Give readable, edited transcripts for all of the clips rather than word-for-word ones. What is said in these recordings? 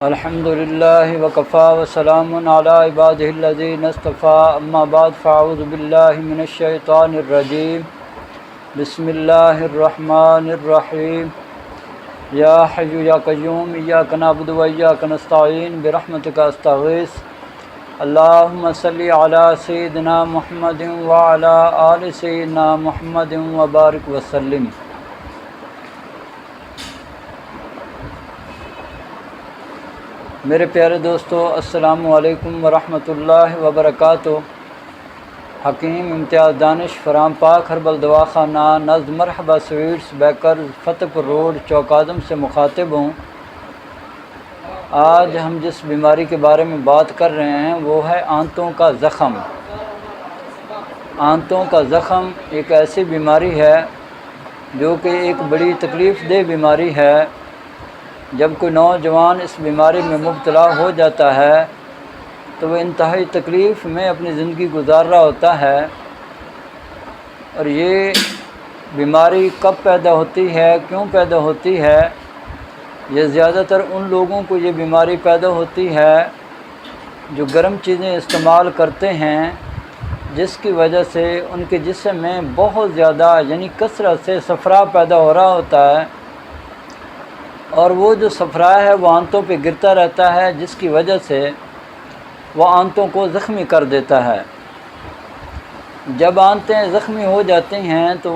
الحمدللہ وکفا وسلام علی عبادہ الذین اصطفیٰ اما بعد فاعوذ باللہ من الشیطان الرجیم بسم اللہ الرحمن الرحیم یا حی یا قیوم ایاک نعبد و ایاک نستعین برحمتک استغیث اللہم صلی علی سیدنا محمد وعلی آل سیدنا محمد وبارک وسلم۔ میرے پیارے دوستو، السلام علیکم ورحمۃ اللہ وبرکاتہ۔ حکیم امتیاز دانش فرام پاک ہربل دواخانہ نزد مرحبا سویٹس بیکرز فتح پور روڈ چوکادم سے مخاطب ہوں۔ آج ہم جس بیماری کے بارے میں بات کر رہے ہیں وہ ہے آنتوں کا زخم۔ آنتوں کا زخم ایک ایسی بیماری ہے جو کہ ایک بڑی تکلیف دہ بیماری ہے۔ جب کوئی نوجوان اس بیماری میں مبتلا ہو جاتا ہے تو وہ انتہائی تکلیف میں اپنی زندگی گزار رہا ہوتا ہے، اور یہ بیماری کب پیدا ہوتی ہے، کیوں پیدا ہوتی ہے؟ یہ زیادہ تر ان لوگوں کو یہ بیماری پیدا ہوتی ہے جو گرم چیزیں استعمال کرتے ہیں، جس کی وجہ سے ان کے جسم میں بہت زیادہ یعنی کثرت سے صفرا پیدا ہو رہا ہوتا ہے، اور وہ جو صفرا ہے وہ آنتوں پہ گرتا رہتا ہے، جس کی وجہ سے وہ آنتوں کو زخمی کر دیتا ہے۔ جب آنتیں زخمی ہو جاتی ہیں تو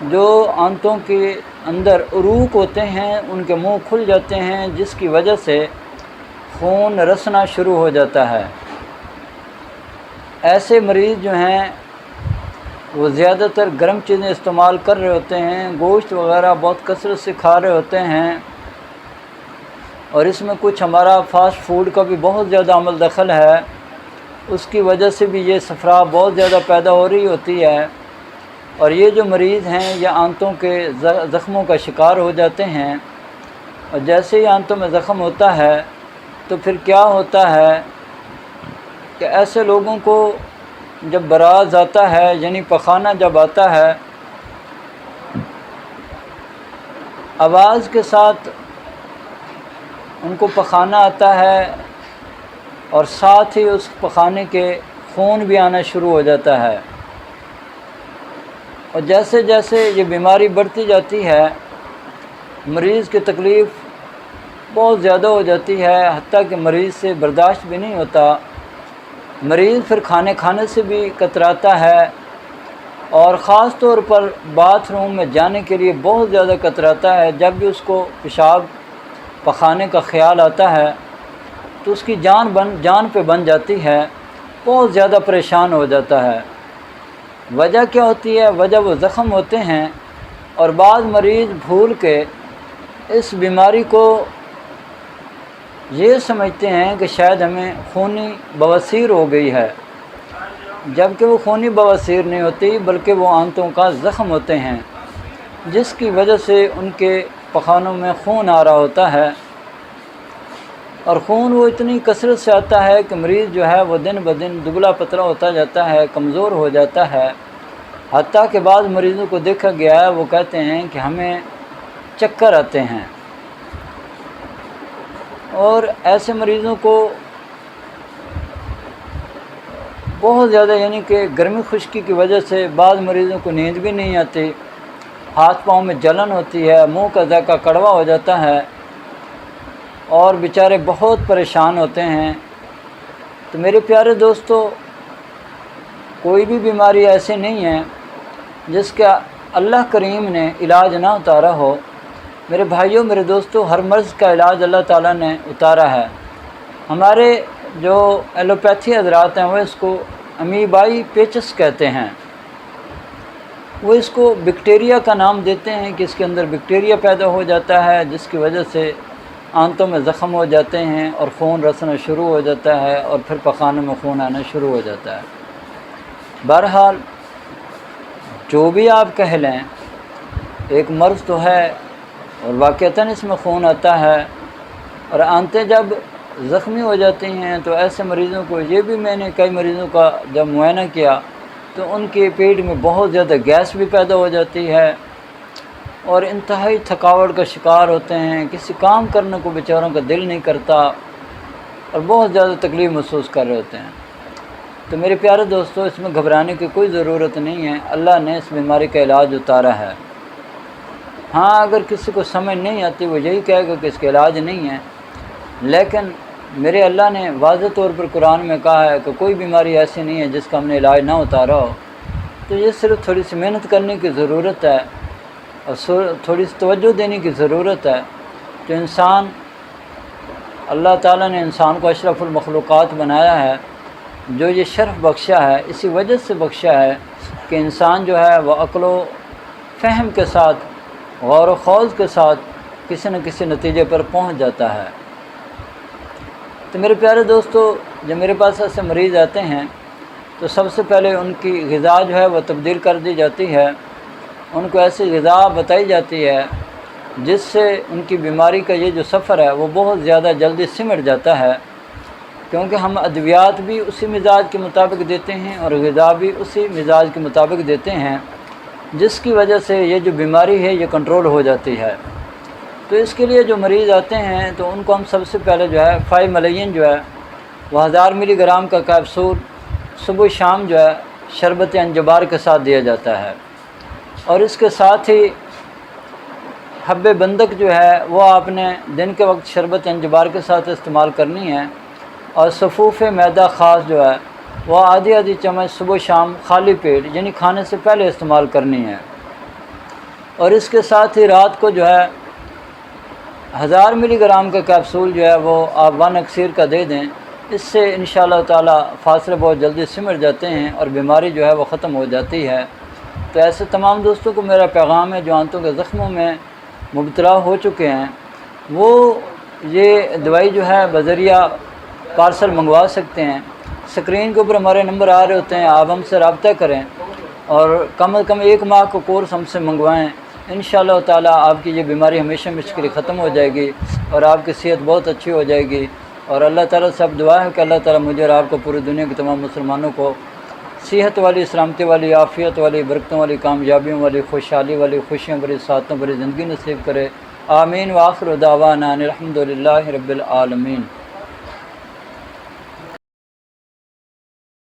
جو آنتوں کے اندر عروق ہوتے ہیں ان کے منہ کھل جاتے ہیں، جس کی وجہ سے خون رسنا شروع ہو جاتا ہے۔ ایسے مریض جو ہیں وہ زیادہ تر گرم چیزیں استعمال کر رہے ہوتے ہیں، گوشت وغیرہ بہت کثرت سے کھا رہے ہوتے ہیں، اور اس میں کچھ ہمارا فاسٹ فوڈ کا بھی بہت زیادہ عمل دخل ہے، اس کی وجہ سے بھی یہ صفرا بہت زیادہ پیدا ہو رہی ہوتی ہے، اور یہ جو مریض ہیں یہ آنتوں کے زخموں کا شکار ہو جاتے ہیں۔ اور جیسے ہی آنتوں میں زخم ہوتا ہے تو پھر کیا ہوتا ہے کہ ایسے لوگوں کو جب براز آتا ہے یعنی پخانہ جب آتا ہے، آواز کے ساتھ ان کو پخانہ آتا ہے، اور ساتھ ہی اس پخانے کے خون بھی آنا شروع ہو جاتا ہے، اور جیسے جیسے یہ بیماری بڑھتی جاتی ہے مریض کی تکلیف بہت زیادہ ہو جاتی ہے، حتیٰ کہ مریض سے برداشت بھی نہیں ہوتا۔ مریض پھر کھانے سے بھی کتراتا ہے، اور خاص طور پر باتھ روم میں جانے کے لیے بہت زیادہ کتراتا ہے۔ جب بھی اس کو پیشاب پخانے کا خیال آتا ہے تو اس کی جان پہ بن جاتی ہے، بہت زیادہ پریشان ہو جاتا ہے۔ وجہ کیا ہوتی ہے؟ وجہ وہ زخم ہوتے ہیں، اور بعض مریض بھول کے اس بیماری کو یہ سمجھتے ہیں کہ شاید ہمیں خونی بواسیر ہو گئی ہے، جبکہ وہ خونی بواسیر نہیں ہوتی بلکہ وہ آنتوں کا زخم ہوتے ہیں، جس کی وجہ سے ان کے پخانوں میں خون آ رہا ہوتا ہے، اور خون وہ اتنی کثرت سے آتا ہے کہ مریض جو ہے وہ دن بدن دبلا پتلا ہوتا جاتا ہے، کمزور ہو جاتا ہے۔ حتیٰ کہ بعض مریضوں کو دیکھا گیا ہے وہ کہتے ہیں کہ ہمیں چکر آتے ہیں، اور ایسے مریضوں کو بہت زیادہ یعنی کہ گرمی خشکی کی وجہ سے بعض مریضوں کو نیند بھی نہیں آتی، ہاتھ پاؤں میں جلن ہوتی ہے، منہ کا ذائقہ کڑوا ہو جاتا ہے، اور بیچارے بہت پریشان ہوتے ہیں۔ تو میرے پیارے دوستو، کوئی بھی بیماری ایسی نہیں ہے جس کا اللہ کریم نے علاج نہ اتارا ہو۔ میرے بھائیوں، میرے دوستو، ہر مرض کا علاج اللہ تعالیٰ نے اتارا ہے۔ ہمارے جو ایلوپیتھی حضرات ہیں وہ اس کو امیبائی پیچس کہتے ہیں، وہ اس کو بیکٹیریا کا نام دیتے ہیں کہ اس کے اندر بیکٹیریا پیدا ہو جاتا ہے، جس کی وجہ سے آنتوں میں زخم ہو جاتے ہیں اور خون رسنا شروع ہو جاتا ہے، اور پھر پخانوں میں خون آنا شروع ہو جاتا ہے۔ بہرحال جو بھی آپ کہہ لیں، ایک مرض تو ہے، اور واقعتاً اس میں خون آتا ہے، اور آنتیں جب زخمی ہو جاتی ہیں تو ایسے مریضوں کو، یہ بھی میں نے کئی مریضوں کا جب معائنہ کیا تو ان کے پیٹ میں بہت زیادہ گیس بھی پیدا ہو جاتی ہے، اور انتہائی تھکاوٹ کا شکار ہوتے ہیں، کسی کام کرنے کو بیچاروں کا دل نہیں کرتا اور بہت زیادہ تکلیف محسوس کر رہے ہوتے ہیں۔ تو میرے پیارے دوستو، اس میں گھبرانے کی کوئی ضرورت نہیں ہے، اللہ نے اس بیماری کا علاج اتارا ہے۔ ہاں، اگر کسی کو سمجھ نہیں آتی وہ یہی کہے گا کہ اس کا علاج نہیں ہے، لیکن میرے اللہ نے واضح طور پر قرآن میں کہا ہے کہ کوئی بیماری ایسی نہیں ہے جس کا ہم نے علاج نہ اتارا ہو۔ تو یہ صرف تھوڑی سی محنت کرنے کی ضرورت ہے اور تھوڑی سی توجہ دینے کی ضرورت ہے۔ تو اللہ تعالیٰ نے انسان کو اشرف المخلوقات بنایا ہے، جو یہ شرف بخشا ہے اسی وجہ سے بخشا ہے کہ انسان جو ہے وہ عقل و فہم کے ساتھ، غور و خوض کے ساتھ کسی نہ کسی نتیجے پر پہنچ جاتا ہے۔ تو میرے پیارے دوستو، جب میرے پاس ایسے مریض آتے ہیں تو سب سے پہلے ان کی غذا جو ہے وہ تبدیل کر دی جاتی ہے، ان کو ایسی غذا بتائی جاتی ہے جس سے ان کی بیماری کا یہ جو سفر ہے وہ بہت زیادہ جلدی سمٹ جاتا ہے، کیونکہ ہم ادویات بھی اسی مزاج کے مطابق دیتے ہیں اور غذا بھی اسی مزاج کے مطابق دیتے ہیں، جس کی وجہ سے یہ جو بیماری ہے یہ کنٹرول ہو جاتی ہے۔ تو اس کے لیے جو مریض آتے ہیں تو ان کو ہم سب سے پہلے جو ہے 5 ملین جو ہے وہ 1000 ملی گرام کا کیپسول صبح شام جو ہے شربت انجبار کے ساتھ دیا جاتا ہے، اور اس کے ساتھ ہی حب بندق جو ہے وہ آپ نے دن کے وقت شربت انجبار کے ساتھ استعمال کرنی ہے، اور صفوف میدہ خاص جو ہے وہ آدھی چمچ صبح شام خالی پیٹ یعنی کھانے سے پہلے استعمال کرنی ہے، اور اس کے ساتھ ہی رات کو جو ہے 1000 ملی گرام کا کیپسول جو ہے وہ آپ 1 اکسیر کا دے دیں۔ اس سے انشاءاللہ تعالی فاصلے بہت جلدی سمٹ جاتے ہیں اور بیماری جو ہے وہ ختم ہو جاتی ہے۔ تو ایسے تمام دوستوں کو میرا پیغام ہے جو آنتوں کے زخموں میں مبتلا ہو چکے ہیں، وہ یہ دوائی جو ہے بذریعہ پارسل منگوا سکتے ہیں۔ اسکرین کے اوپر ہمارے نمبر آ رہے ہوتے ہیں، آپ ہم سے رابطہ کریں اور کم از کم 1 ماہ کا کورس ہم سے منگوائیں۔ انشاءاللہ تعالی آپ کی یہ بیماری ہمیشہ ہمیشہ کے لیے ختم ہو جائے گی اور آپ کی صحت بہت اچھی ہو جائے گی۔ اور اللہ تعالیٰ سے اب دعا ہے کہ اللہ تعالیٰ مجھے اور آپ کو پوری دنیا کے تمام مسلمانوں کو صحت والی، سلامتی والی، عافیت والی، برکتوں والی، کامیابیوں والی، خوشحالی والی، خوشیوں بھری، سعادتوں بھری زندگی نصیب کرے۔ آمین۔ وآخر دعوانا ان الحمد للہ رب العالمین۔